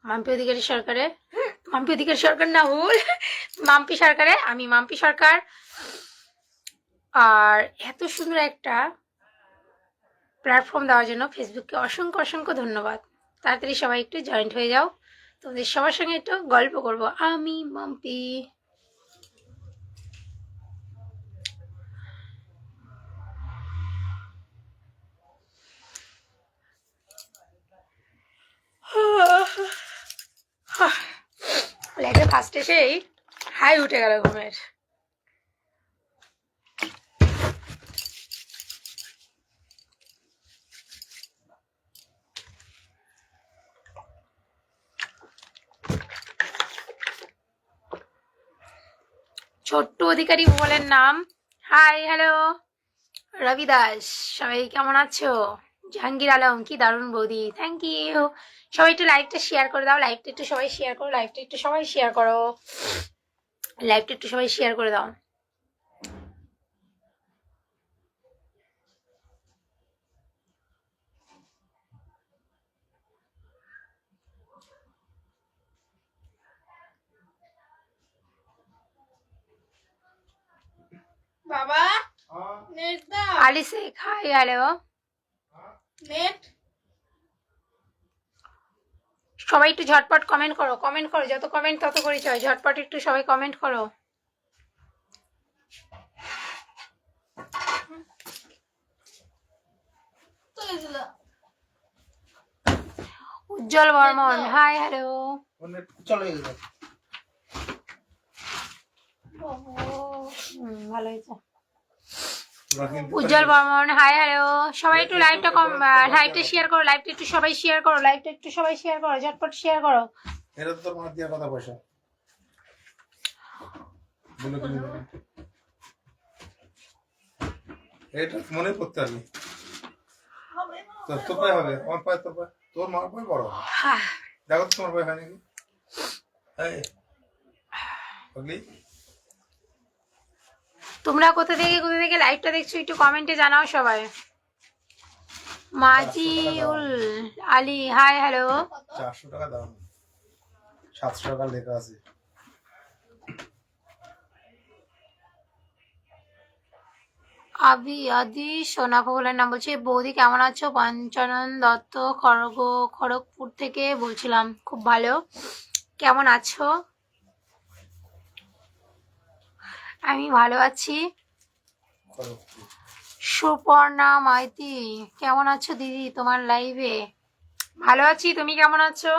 মাম্পি অধিকারী সরকারের, মাম্পি অধিকারী সরকার না, ভুল, মাম্পি সরকারে, আমি মাম্পি সরকার। আর এত সুন্দর একটা প্ল্যাটফর্ম দেওয়ার জন্য ফেসবুককে অসংখ্য অসংখ্য ধন্যবাদ। তাড়াতাড়ি সবাই একটু জয়েন্ট হয়ে যাও, তোমাদের সবার সঙ্গে একটু গল্প করব। আমি মাম্পি। লাইফে ফার্স্ট এসেই হাই উঠে গেল ঘুমের। ছোট্ট অধিকারী বলেন নাম। হাই, হ্যালো রবি দাস, সবাই কেমন আছো? জাহাঙ্গীর আলম, কি দারুণ বৌদি, থ্যাংক ইউ। সবাই একটু লাইভটা শেয়ার করে দাও, লাইভটা একটু সবাই শেয়ার করো, লাইভটা একটু সবাই শেয়ার করো, লাইভটা একটু সবাই শেয়ার করে দাও। বাবা নেট দাও। আলি শেখ, হাই, হ্যালো। নেট সবাই একটু ঝটপট কমেন্ট করো, কমেন্ট করো, যত কমেন্ট তত পরিচয়, ঝটপট একটু সবাই কমেন্ট করো। উজ্জ্বল বর্মন, হাই, হ্যালো। চলে গেল। ভালো হয়েছে। উজ্জ্বল বর্মন, হাই, হ্যালো। সবাই একটু লাইভটা লাইভটা শেয়ার করো, লাইভটা একটু সবাই শেয়ার করো, লাইভটা একটু সবাই শেয়ার করো, ঝটপট শেয়ার করো। এটা তো তোর মার দিয়া কথা পয়সা বলে কিনে দেবে। এটা মনে করতে পারবি তোর পায়ে হবে, আমার পায়ে, তোর পায়ে, তোর মার পায়ে বড় হবে। দেখো তো তোমার পায়ে হয় নাকি। বুঝলি, তোমরা কোথা থেকে লাইভটা দেখছো একটু কমেন্টে জানাও সবাই। মাজিউল আলী, হাই, হ্যালো। 400 টাকা দাম, 700 টাকা লেখা আছে। আদি সোনা বলের নাম বলছি। বৌদি কেমন আছো? পঞ্চানন দত্ত খড়গপুর থেকে বলছিলাম। খুব ভালো, কেমন আছো? আমি ভালো আছি। সুপর্ণা মাইতি, কেমন আছো দিদি? তোমার লাইভে ভালো আছি, তুমি কেমন আছো?